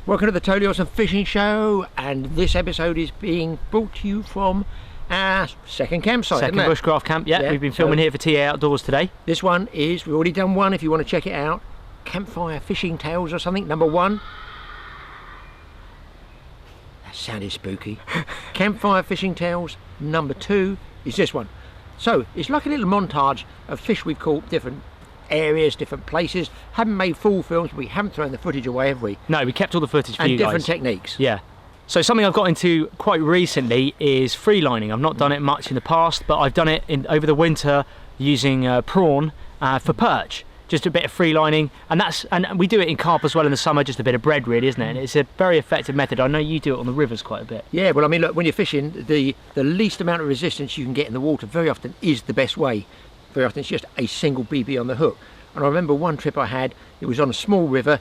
Welcome to the TAOUTDOORS and Fishing Show, and this episode is being brought to you from our second campsite. Second Bushcraft Camp, yeah. We've been filming here for TAOUTDOORS today. This one is, we've already done one if you want to check it out. Campfire Fishing Tales or something, number 1. That sounded spooky. Campfire Fishing Tales, number 2 is this one. So, it's like a little montage of fish we've caught, different areas, different places. Haven't made full films, but we haven't thrown the footage away, have we? No, we kept all the footage for you guys. And different techniques. Yeah. So something I've got into quite recently is free lining. I've not done it much in the past, but I've done it over the winter using prawn for perch. Just a bit of free lining, and we do it in carp as well in the summer, just a bit of bread really, isn't it? And it's a very effective method. I know you do it on the rivers quite a bit. Yeah, well I mean look, when you're fishing, the least amount of resistance you can get in the water very often is the best way. Very often it's just a single BB on the hook. And I remember one trip I had, it was on a small river.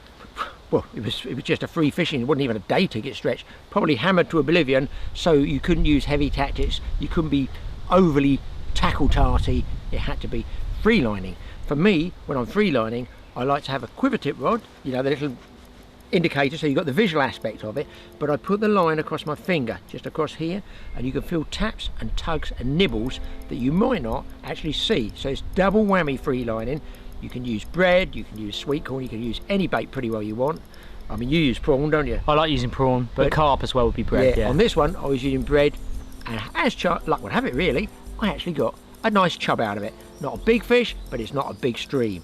Well, it was just a free fishing, it wasn't even a day ticket stretch, probably hammered to oblivion, so you couldn't use heavy tactics, you couldn't be overly tackle tarty, it had to be free lining. For me, when I'm free lining, I like to have a quiver tip rod, you know, the little indicator, so you've got the visual aspect of it, but I put the line across my finger, just across here, and you can feel taps and tugs and nibbles that you might not actually see. So it's double whammy free lining. You can use bread, you can use sweet corn, you can use any bait pretty well you want. I mean, you use prawn, don't you? I like using prawn, but carp as well would be bread, yeah. On this one, I was using bread, and as luck would have it really, I actually got a nice chub out of it. Not a big fish, but it's not a big stream.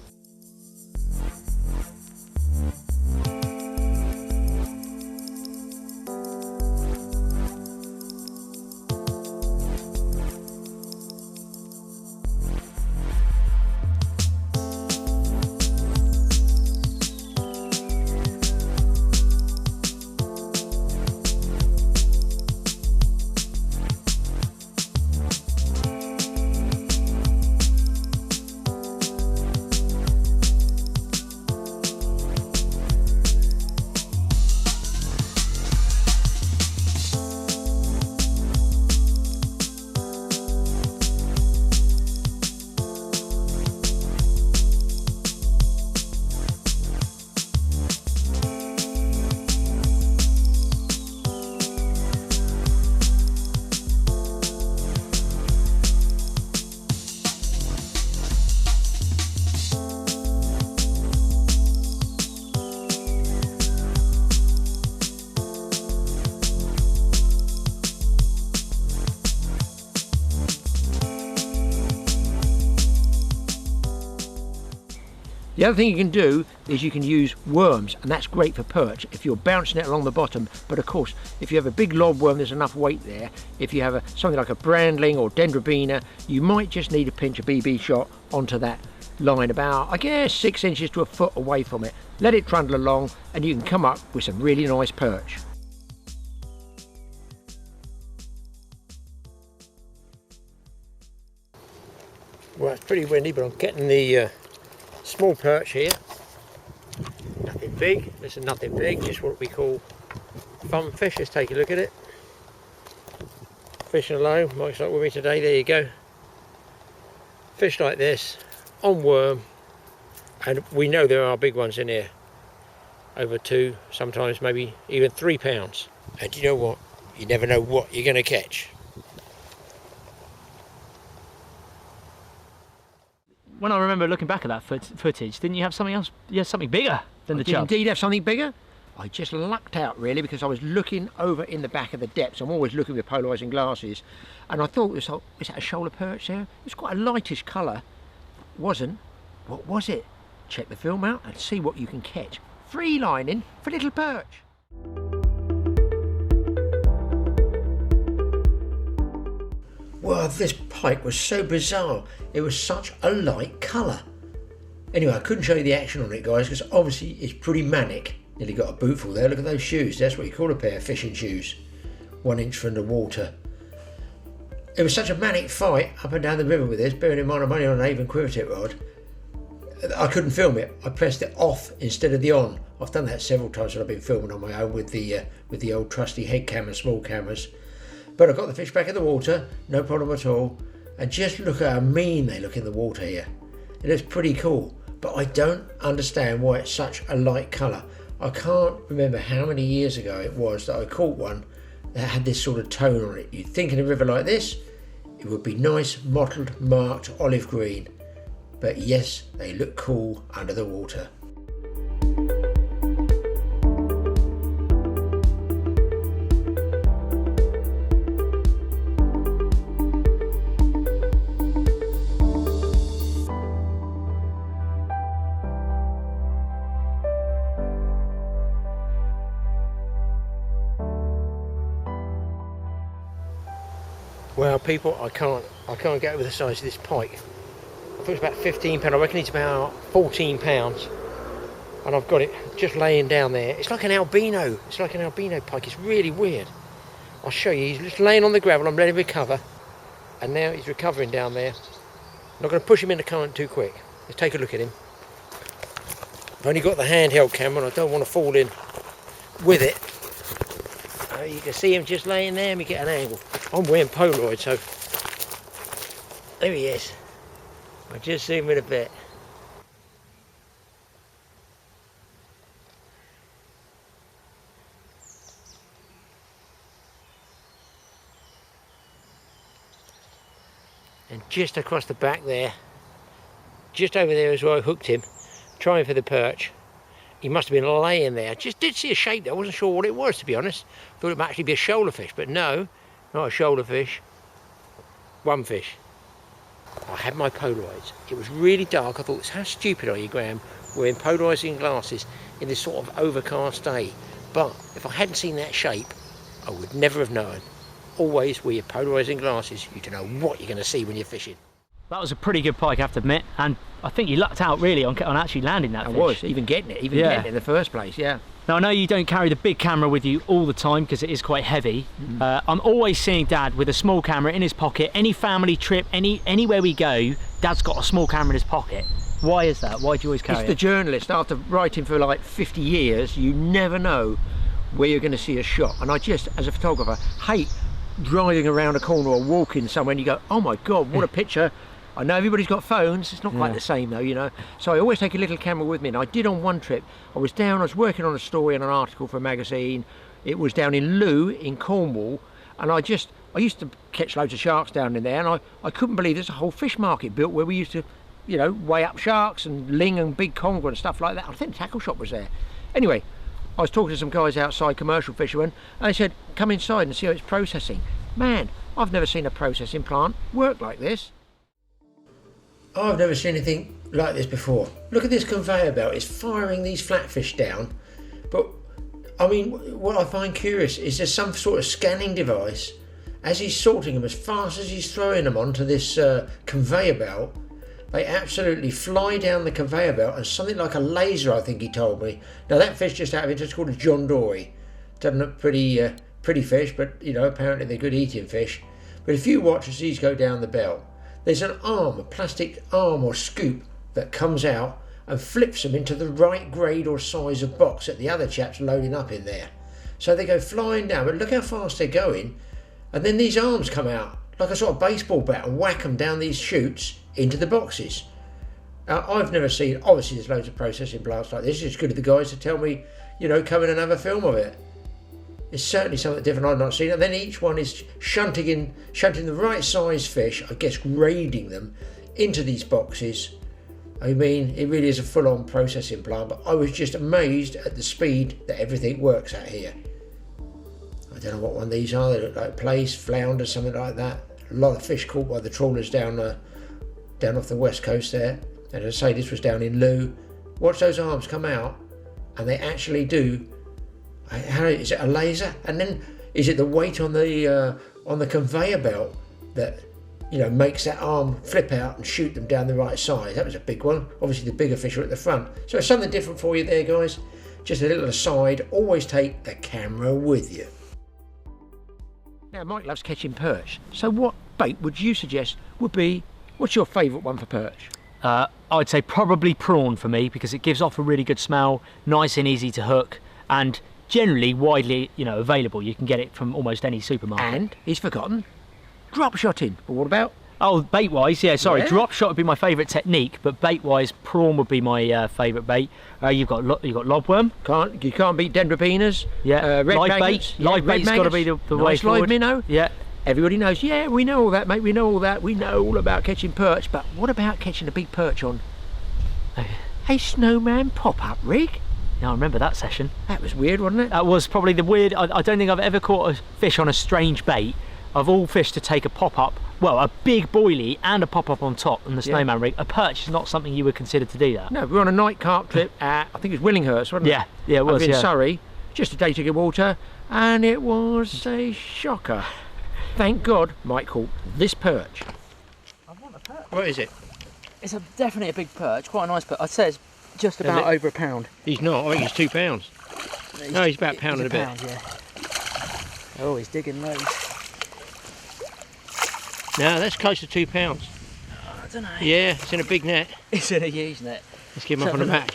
The other thing you can do is you can use worms, and that's great for perch if you're bouncing it along the bottom. But of course, if you have a big lob worm, there's enough weight there. If you have something like a brandling or dendrobina, you might just need to pinch a BB shot onto that line about, I guess, 6 inches to a foot away from it. Let it trundle along and you can come up with some really nice perch. Well, it's pretty windy, but I'm getting the small perch here. Nothing big, this is nothing big, just what we call fun fish. Let's take a look at it. Fishing alone, Mike's not with me today, there you go. Fish like this, on worm, and we know there are big ones in here. Over 2, sometimes maybe even 3 pounds. And you know what? You never know what you're going to catch. When I remember looking back at that footage, didn't you have something else? You had something bigger than the chub. I did indeed have something bigger. I just lucked out really, because I was looking over in the back of the depths. I'm always looking with polarising glasses, and I thought, was that a shoulder perch there? It was quite a lightish colour. Wasn't. What was it? Check the film out and see what you can catch. Free lining for little perch. Well, this pike was so bizarre. It was such a light colour. Anyway, I couldn't show you the action on it, guys, because obviously it's pretty manic. Nearly got a bootful there. Look at those shoes. That's what you call a pair of fishing shoes. 1 inch from the water. It was such a manic fight up and down the river with this, bearing in mind I'm only on an Avon quiver tip rod. I couldn't film it. I pressed it off instead of the on. I've done that several times when I've been filming on my own with the old trusty head camera, small cameras. But I got the fish back in the water, no problem at all. And just look at how mean they look in the water here. It looks pretty cool, but I don't understand why it's such a light colour. I can't remember how many years ago it was that I caught one that had this sort of tone on it. You'd think in a river like this, it would be nice, mottled, marked olive green. But yes, they look cool under the water. Well, people, I can't get over the size of this pike. I thought it was about 15 pounds. I reckon it's about 14 pounds. And I've got it just laying down there. It's like an albino. It's like an albino pike. It's really weird. I'll show you. He's just laying on the gravel. I'm letting him recover. And now he's recovering down there. I'm not going to push him in the current too quick. Let's take a look at him. I've only got the handheld camera and I don't want to fall in with it. You can see him just laying there and we get an angle. I'm wearing Polaroid, so there he is. I'll just zoom in a bit. And just across the back there, just over there is where I hooked him, trying for the perch. He must have been laying there. I just did see a shape there. I wasn't sure what it was, to be honest. Thought it might actually be a shoulder fish, but no, not a shoulder fish. One fish. I had my Polaroids. It was really dark. I thought, how stupid are you, Graham, wearing polarizing glasses in this sort of overcast day? But if I hadn't seen that shape, I would never have known. Always wear your polarizing glasses. You don't know what you're going to see when you're fishing. That was a pretty good pike, I have to admit, and I think you lucked out really on actually landing that fish. I was, even getting it in the first place, yeah. Now I know you don't carry the big camera with you all the time because it is quite heavy. I'm always seeing Dad with a small camera in his pocket. Any family trip, anywhere we go, Dad's got a small camera in his pocket. Why is that? Why do you always carry it? It's the journalist. After writing for like 50 years, you never know where you're going to see a shot. And I just, as a photographer, hate driving around a corner or walking somewhere and you go, oh my God, what a picture. I know everybody's got phones, it's not quite the same though, you know. So I always take a little camera with me, and I did on one trip. I was working on a story and an article for a magazine. It was down in Looe in Cornwall, and I used to catch loads of sharks down in there, and I couldn't believe there's a whole fish market built where we used to, you know, weigh up sharks and ling and big conger and stuff like that. I think the tackle shop was there. Anyway, I was talking to some guys outside, commercial fishermen, and they said, come inside and see how it's processing. Man, I've never seen a processing plant work like this. I've never seen anything like this before. Look at this conveyor belt. It's firing these flatfish down. But, I mean, what I find curious is there's some sort of scanning device. As he's sorting them, as fast as he's throwing them onto this conveyor belt, they absolutely fly down the conveyor belt, and something like a laser, I think he told me. Now, that fish just out of interest is called a John Dory. Doesn't look pretty fish, but, you know, apparently they're good eating fish. But if you watch as these go down the belt, there's an arm, a plastic arm or scoop that comes out and flips them into the right grade or size of box that the other chap's loading up in there. So they go flying down, but look how fast they're going. And then these arms come out like a sort of baseball bat and whack them down these chutes into the boxes. Now, I've never seen, obviously there's loads of processing plants like this. It's good of the guys to tell me, you know, come in and have a film of it. It's certainly something different I've not seen. And then each one is shunting the right size fish, I guess grading them into these boxes. I mean, it really is a full-on processing plant, but I was just amazed at the speed that everything works at here. I don't know what one of these are. They look like plaice, flounder, something like that. A lot of fish caught by the trawlers down off the west coast there. And as I say, this was down in Looe. Watch those arms come out, and they actually do. How is it, a laser? And then is it the weight on the conveyor belt that, you know, makes that arm flip out and shoot them down the right size? That was a big one. Obviously the bigger fish are at the front. So it's something different for you there, guys. Just a little aside, always take the camera with you. Now, Mike loves catching perch. So what bait would you suggest would be, what's your favourite one for perch? I'd say probably prawn for me, because it gives off a really good smell, nice and easy to hook, and generally widely, you know, available. You can get it from almost any supermarket. And he's forgotten drop shotting. But what about Oh, bait wise, yeah. Sorry, Yeah. drop shot would be my favourite technique, but bait wise, prawn would be my favourite bait. You've got lobworm. You can't beat dendrobinas. Yeah. Red Live maggots. bait. Live bait's got to be the way nice live forward. minnow. Yeah. Everybody knows. Yeah, we know all that, mate. We know all that. We know all about catching perch. But what about catching a big perch on a snowman pop-up rig? Yeah, I remember that session. That was weird, wasn't it? That was probably the weird. I don't think I've ever caught a fish on a strange bait. Of all fish to take a pop-up, well, a big boilie and a pop-up on top on the snowman rig. A perch is not something you would consider to do that. No, we were on a night carp trip at, I think it was Willinghurst, wasn't it? Yeah, yeah, it was. Up in Yeah. Surrey, just a day to get water, and it was a shocker. Thank God Mike caught this perch. I want a perch. What is it? It's definitely a big perch, quite a nice perch. I'd say it's just about over a pound. He's not. I think he's 2 pounds. No, he's about a pound and a bit. Yeah. Oh, he's digging low. No, that's close to 2 pounds. I don't know. Yeah, it's in a big net. It's in a huge net. Let's get him up on the back.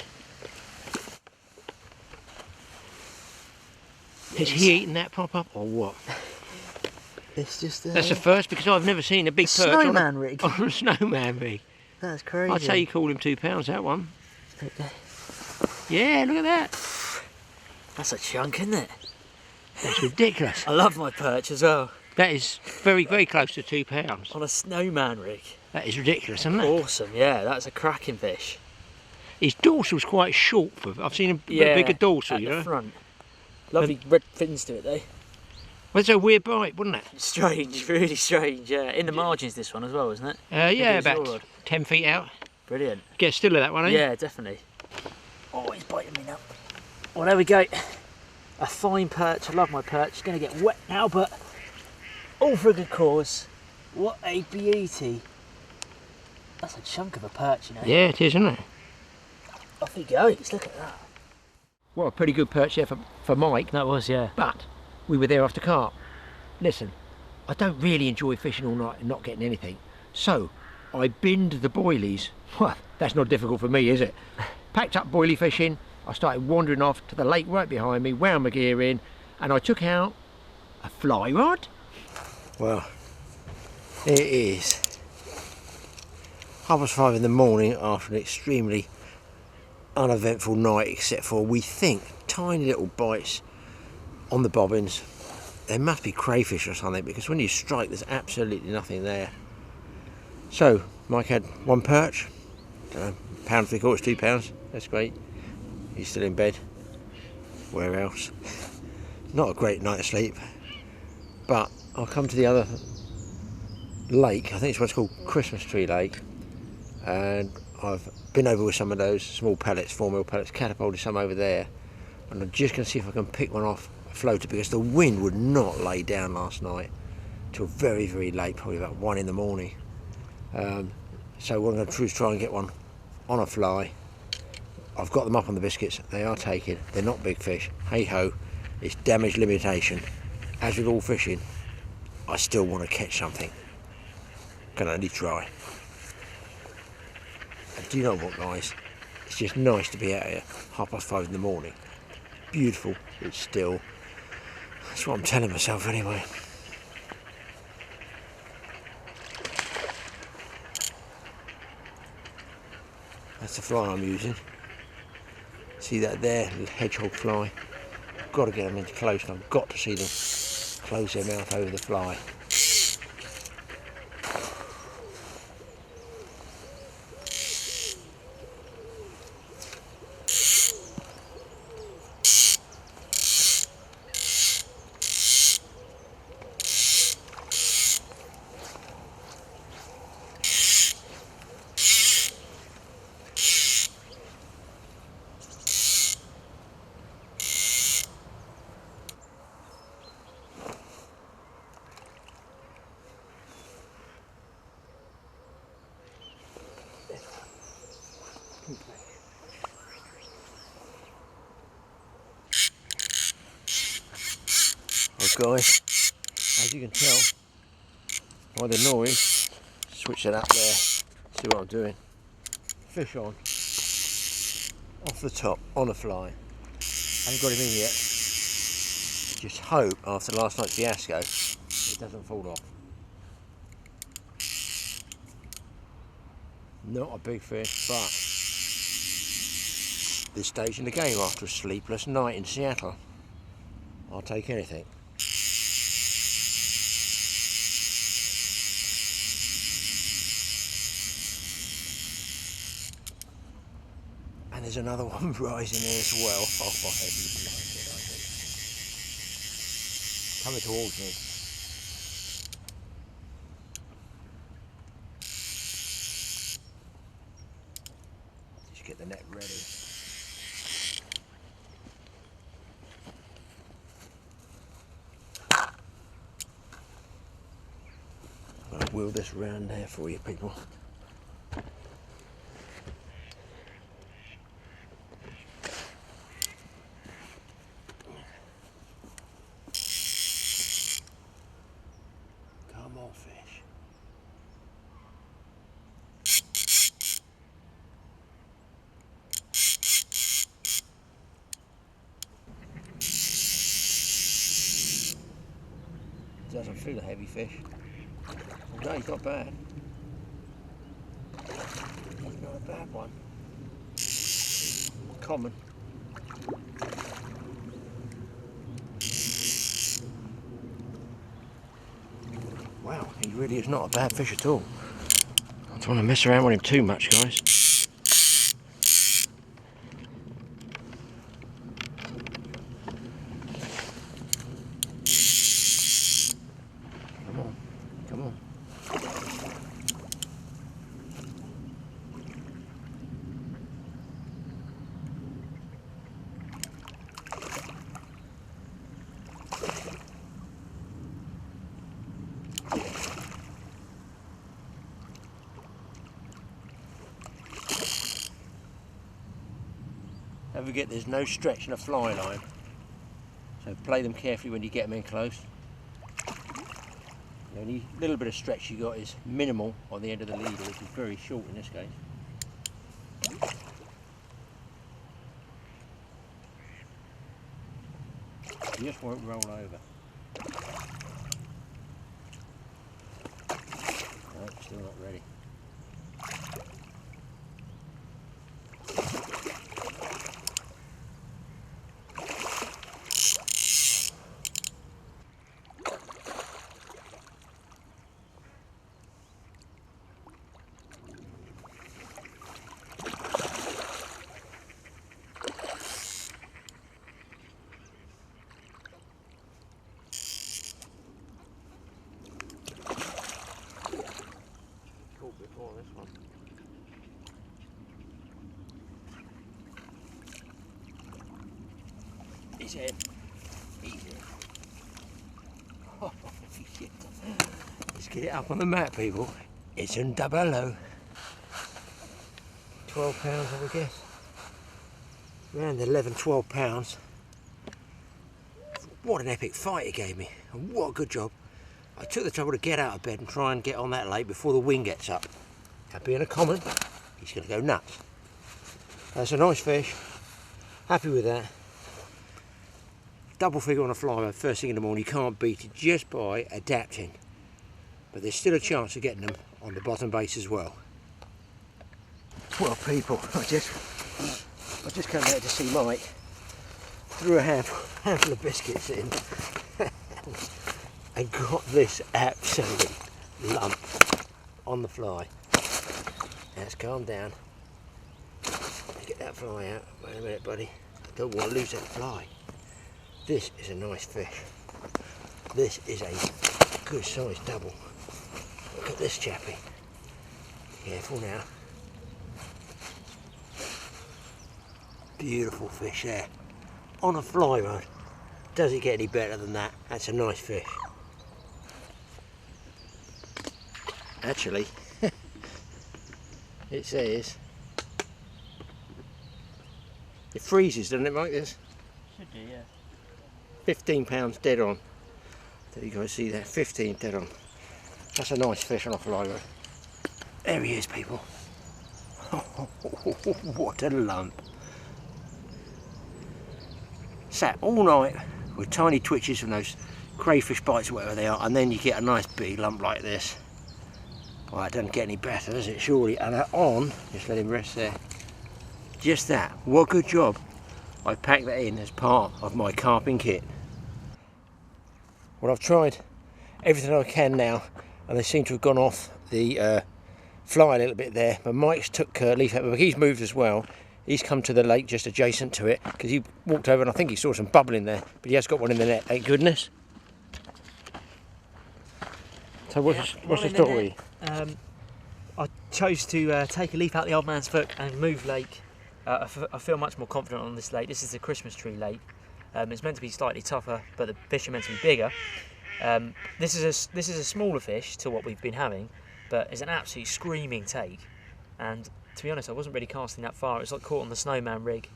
Is he eating that pop-up or what? It's just That's the first, because I've never seen a big perch snowman rig. on a snowman rig. That's crazy. I'd say you called him 2 pounds, that one. Yeah, look at that. That's a chunk, isn't it? That's ridiculous. I love my perch as well. That is very, very close to 2 pounds. On a snowman rig. That is ridiculous, isn't it? Awesome, yeah, that's a cracking fish. His dorsal's quite short. I've seen a bigger dorsal, at you the know. front. Lovely red fins to it though. Well, it's a weird bite, wasn't it? Strange, really strange, yeah. In the margins this one as well, isn't it? Yeah, about 10 feet out. Brilliant. Get still of that one, eh? Yeah, definitely. Oh, he's biting me now. Well, there we go. A fine perch. I love my perch. It's going to get wet now, but all for a good cause. What a beauty. That's a chunk of a perch, you know. Yeah, it is, isn't it? Off he goes. Look at that. Well, a pretty good perch there for Mike. That was, yeah. But we were there after carp. Listen, I don't really enjoy fishing all night and not getting anything. So I binned the boilies. Well, that's not difficult for me, is it? Packed up boilie fishing. I started wandering off to the lake right behind me, wound my gear in, and I took out a fly rod. Well, it is 5:30 in the morning after an extremely uneventful night, except for, we think, tiny little bites on the bobbins. There must be crayfish or something, because when you strike there's absolutely nothing there. So Mike had one perch, pound 3/4, 2 pounds. That's great. He's still in bed. Where else? Not a great night's sleep. But I'll come to the other lake. I think it's what's called Christmas Tree Lake, and I've been over with some of those small pellets, 4mm pellets, catapulted some over there, and I'm just going to see if I can pick one off a floater, because the wind would not lay down last night till very, very late, probably about 1 in the morning. So what I'm going to do is try and get one on a fly. I've got them up on the biscuits. They are taken. They're not big fish. Hey ho, it's damage limitation. As with all fishing, I still want to catch something. Can only try. And do you know what, guys? It's just nice to be out here 5:30 in the morning. Beautiful, it's still. That's what I'm telling myself anyway. That's the fly I'm using. See that there, little hedgehog fly? I've got to get them into close, and I've got to see them close their mouth over the fly. Well, guys, as you can tell by the noise, switch that up there, see what I'm doing. Fish on, off the top, on a fly. Haven't got him in yet. Just hope after last night's fiasco it doesn't fall off. Not a big fish, but this stage in the game after a sleepless night in Seattle, I'll take anything. And there's another one rising there as well. Oh, coming towards me. Just get the net ready. I'll wheel this round there for you people. Come on, fish. Doesn't feel a heavy fish. No, he's not bad. He's not a bad one. Common. Wow, he really is not a bad fish at all. I don't want to mess around with him too much, guys. Come on, come on. Don't forget there's no stretch in a fly line, so play them carefully when you get them in close. The only little bit of stretch you got is minimal on the end of the leader, which is very short in this case. You just won't roll over. No, still not ready. Before this one. He's in. He's in. Oh, shit. Let's get it up on the map, people. It's in double O. 12 pounds, I would guess. Around 11, 12 pounds. What an epic fight he gave me. And what a good job. I took the trouble to get out of bed and try and get on that lake before the wind gets up. Happy in a common, he's going to go nuts. That's a nice fish. Happy with that. Double figure on a fly first thing in the morning. You can't beat it just by adapting. But there's still a chance of getting them on the bottom base as well. Well, people, I just come there to see Mike. Threw a handful of biscuits in. And got this absolute lump on the fly. Let's calm down. Get that fly out. Wait a minute, buddy. I don't want to lose that fly. This is a nice fish. This is a good sized double. Look at this chappie. Careful now. Beautiful fish there. On a fly rod. Does it get any better than that? That's a nice fish. Actually, it says it freezes, doesn't it, Mike? This should do, yeah. 15 pounds dead on. There you guys see that, 15 dead on. That's a nice fish on a fly rod. There he is, people. What a lump! Sat all night with tiny twitches from those crayfish bites or whatever they are, and then you get a nice big lump like this. Well, it doesn't get any better, does it, surely? And on, just let him rest there. Just that, what a good job. I packed that in as part of my carping kit. Well, I've tried everything I can now, and they seem to have gone off the fly a little bit there. But Mike's took leaf out, but he's moved as well. He's come to the lake just adjacent to it, because he walked over and I think he saw some bubbling there, but he has got one in the net, thank goodness. So what's the story? I chose to take a leaf out the old man's foot and move lake. I feel much more confident on this lake. This is a Christmas tree lake. It's meant to be slightly tougher, but the fish are meant to be bigger. This is a smaller fish to what we've been having, but it's an absolute screaming take. And to be honest, I wasn't really casting that far. It was like caught on the snowman rig,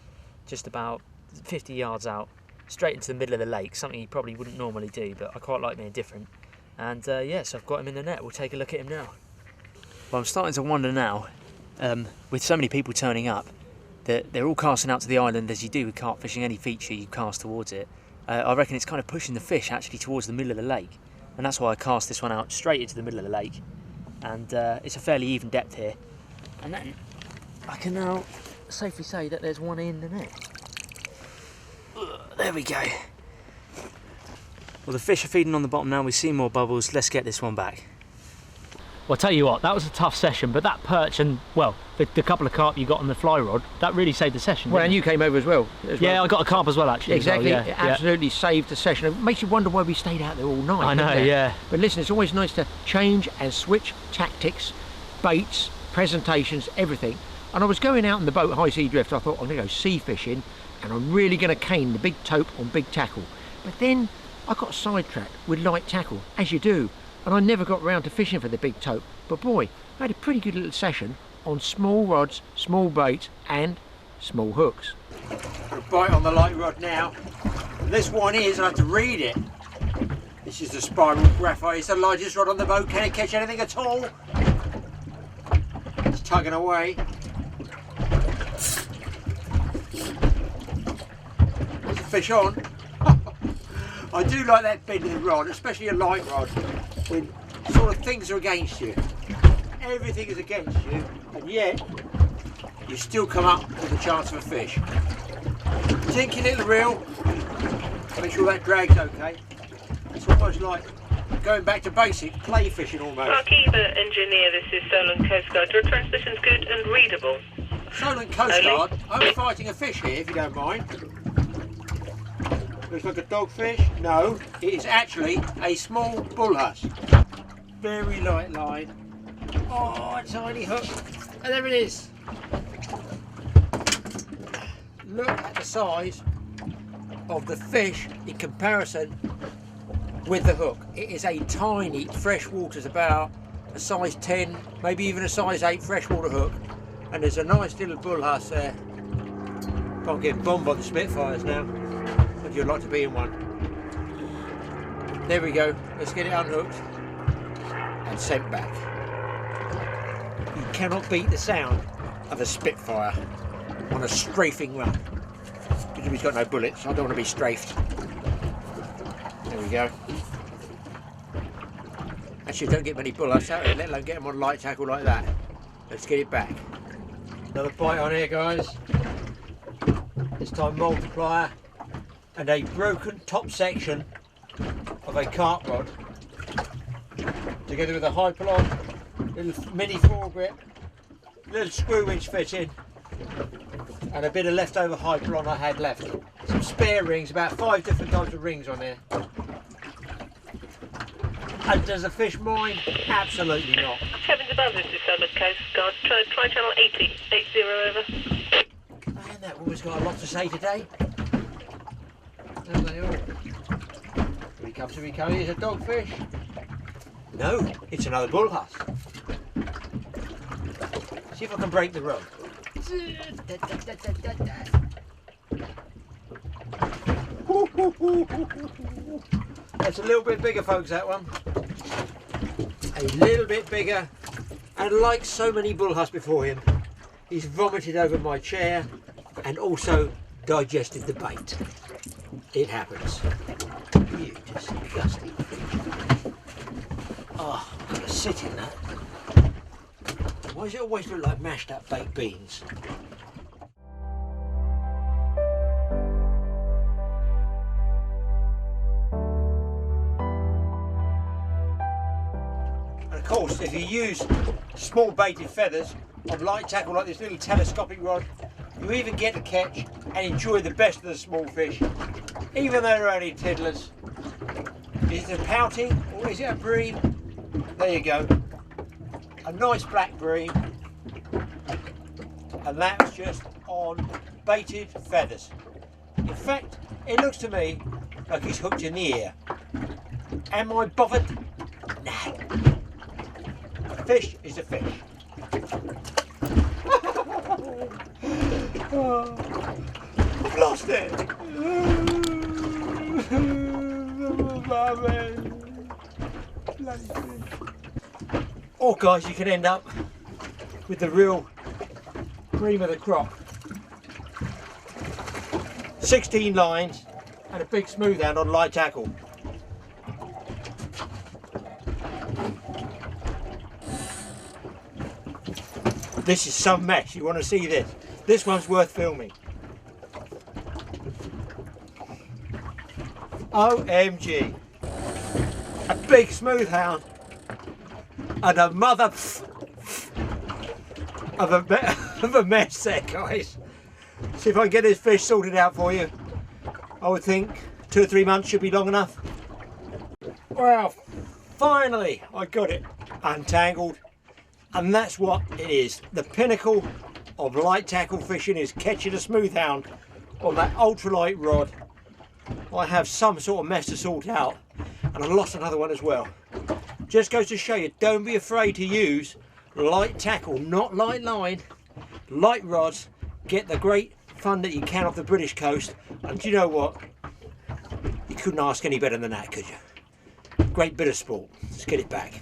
just about 50 yards out, straight into the middle of the lake. Something you probably wouldn't normally do, but I quite like being different. And yes, I've got him in the net. We'll take a look at him now. Well, I'm starting to wonder now, with so many people turning up, that they're all casting out to the island as you do with carp fishing. Any feature you cast towards it. I reckon it's kind of pushing the fish actually towards the middle of the lake, and that's why I cast this one out straight into the middle of the lake. And it's a fairly even depth here. And then I can now safely say that there's one in the net. There we go. Well, the fish are feeding on the bottom now. We see more bubbles. Let's get this one back. Well, I'll tell you what, that was a tough session, but that perch and, well, the couple of carp you got on the fly rod, that really saved the session. Well, and you came over as well. Yeah, I got a carp as well, actually. Exactly, well, yeah, it absolutely saved the session. It makes you wonder why we stayed out there all night. I know, yeah. But listen, it's always nice to change and switch tactics, baits, presentations, everything. And I was going out in the boat, high sea drift, I thought, I'm going to go sea fishing, and I'm really going to cane the big tope on big tackle. But then I got sidetracked with light tackle, as you do. And I never got round to fishing for the big tope. But boy, I had a pretty good little session on small rods, small baits and small hooks. Got a bite on the light rod now. And this one is, I have to read it. This is the spiral graphite. It's the largest rod on the boat. Can it catch anything at all? It's tugging away. There's a fish on. I do like that bend of the rod, especially a light rod, when sort of things are against you. Everything is against you, and yet you still come up with a chance of a fish. Tinky little reel, make sure that drag's okay. It's almost like going back to basic, play fishing almost. Barkeeper engineer, this is Solent Coast Guard. Your transmission's good and readable. Solent Coast Guard, I'm fighting a fish here, if you don't mind. Looks like a dogfish. No, it is actually a small bullhuss. Very light line. Oh, a tiny hook. And there it is. Look at the size of the fish in comparison with the hook. It is a tiny freshwater's about a size 10, maybe even a size 8 freshwater hook. And there's a nice little bullhuss there. Can't get bombed by the Spitfires now. You'd like to be in one. There we go. Let's get it unhooked and sent back. You cannot beat the sound of a Spitfire on a strafing run. Because he's got no bullets, I don't want to be strafed. There we go. Actually, don't get many bullets out there, let alone get them on light tackle like that. Let's get it back. Another bite on here, guys. This time multiplier. And a broken top section of a carp rod, together with a hyperlon, little mini foregrip, little screw winch fitting, and a bit of leftover hyperlon I had left. Some spare rings, about 5 different types of rings on there. And does the fish mind? Absolutely not. Heavens above, this is Solent Coast Guard. Try channel 80 over. Man, that woman's got a lot to say today. There they are. Here he comes, here's a dogfish. No, it's another bullhuss. See if I can break the rod. That's a little bit bigger, folks, that one. A little bit bigger, and like so many bullhuss before him, he's vomited over my chair and also digested the bait. It happens. You disgusting. Oh, I've got to sit in that. Why does it always look like mashed up baked beans? And of course, if you use small baited feathers on light tackle like this little telescopic rod, you even get to catch and enjoy the best of the small fish, even though they're only tiddlers. Is it a pouting or is it a bream? There you go. A nice black bream. And that's just on baited feathers. In fact, it looks to me like he's hooked in the ear. Am I bothered? Nah. A fish is a fish. Oh, I've lost it. Or guys, you can end up with the real cream of the crop. 16 lines and a big smooth hand on light tackle. This is some mess. You want to see this? This one's worth filming. OMG. A big smooth hound and a mother of a mess there, guys. See if I can get this fish sorted out for you. I would think 2 or 3 months should be long enough. Well, finally I got it untangled, and that's what it is. The pinnacle of light tackle fishing is catching a smooth hound on that ultralight rod. I have some sort of mess to sort out, and I lost another one as well. Just goes to show you, don't be afraid to use light tackle, not light line, light rods. Get the great fun that you can off the British coast, and do you know what? You couldn't ask any better than that, could you? Great bit of sport. Let's get it back.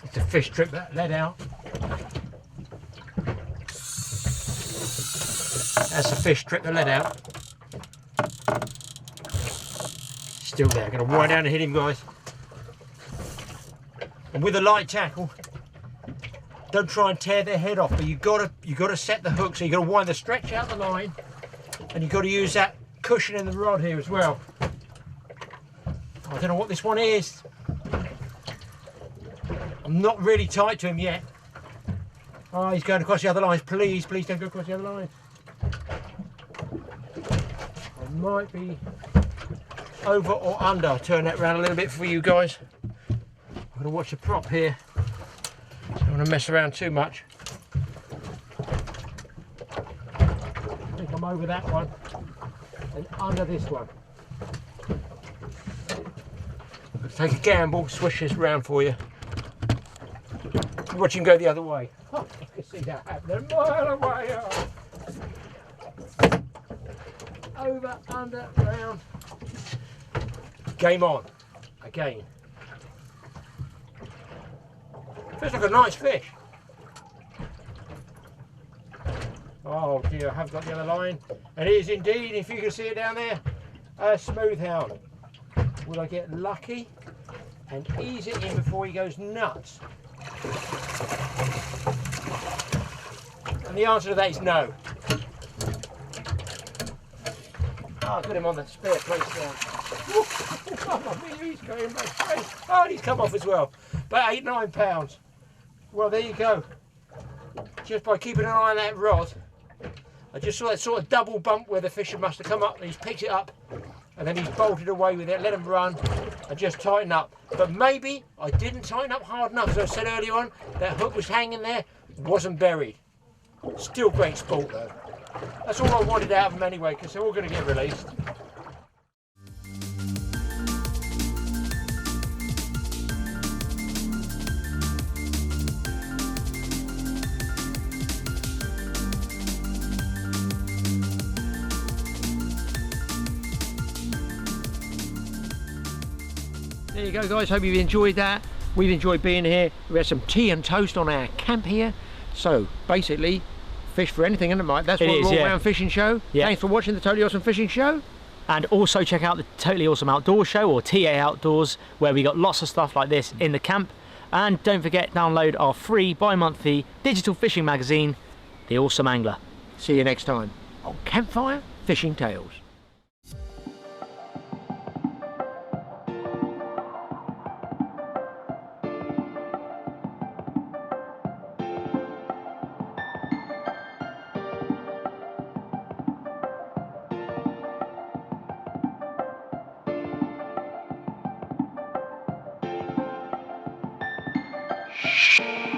It's a fish trip that led out. That's a fish trip that led out. Still there. Gonna wind down and hit him, guys. And with a light tackle, don't try and tear their head off, but you gotta set the hook, so you gotta wind the stretch out the line, and you gotta use that cushion in the rod here as well. I don't know what this one is. I'm not really tight to him yet. Oh, he's going across the other lines. Please, please don't go across the other lines. I might be over or under. I'll turn that around a little bit for you guys. I'm going to watch the prop here. Don't want to mess around too much. I think I'm over that one and under this one. Let's take a gamble, swish this round for you. Watch him go the other way. Oh, I can see that happening a mile away. Oh. Over, under, round. Game on. Again. Feels like a nice fish. Oh dear, I have got the other line. And it is indeed, if you can see it down there, a smooth hound. Will I get lucky and ease it in before he goes nuts? And the answer to that is no. Oh, I've got him on the spare place now. He's going back. Oh, he's come off as well. About 8-9 pounds. Well, there you go. Just by keeping an eye on that rod, I just saw that sort of double bump where the fisher must have come up, and he's picked it up, and then he's bolted away with it, let him run, and just tighten up. But maybe I didn't tighten up hard enough. As I said earlier on, that hook was hanging there, wasn't buried. Still great sport though. That's all I wanted out of them anyway, because they're all going to get released. There you go, guys. Hope you've enjoyed that. We've enjoyed being here. We had some tea and toast on our camp here. So basically, fish for anything, isn't it, Mike? That's what we're all around fishing show. Yeah. Thanks for watching the Totally Awesome Fishing Show. And also check out the Totally Awesome Outdoors show, or TA Outdoors, where we got lots of stuff like this in the camp. And don't forget, download our free bi-monthly digital fishing magazine, The Awesome Angler. See you next time on Campfire Fishing Tales. Shh.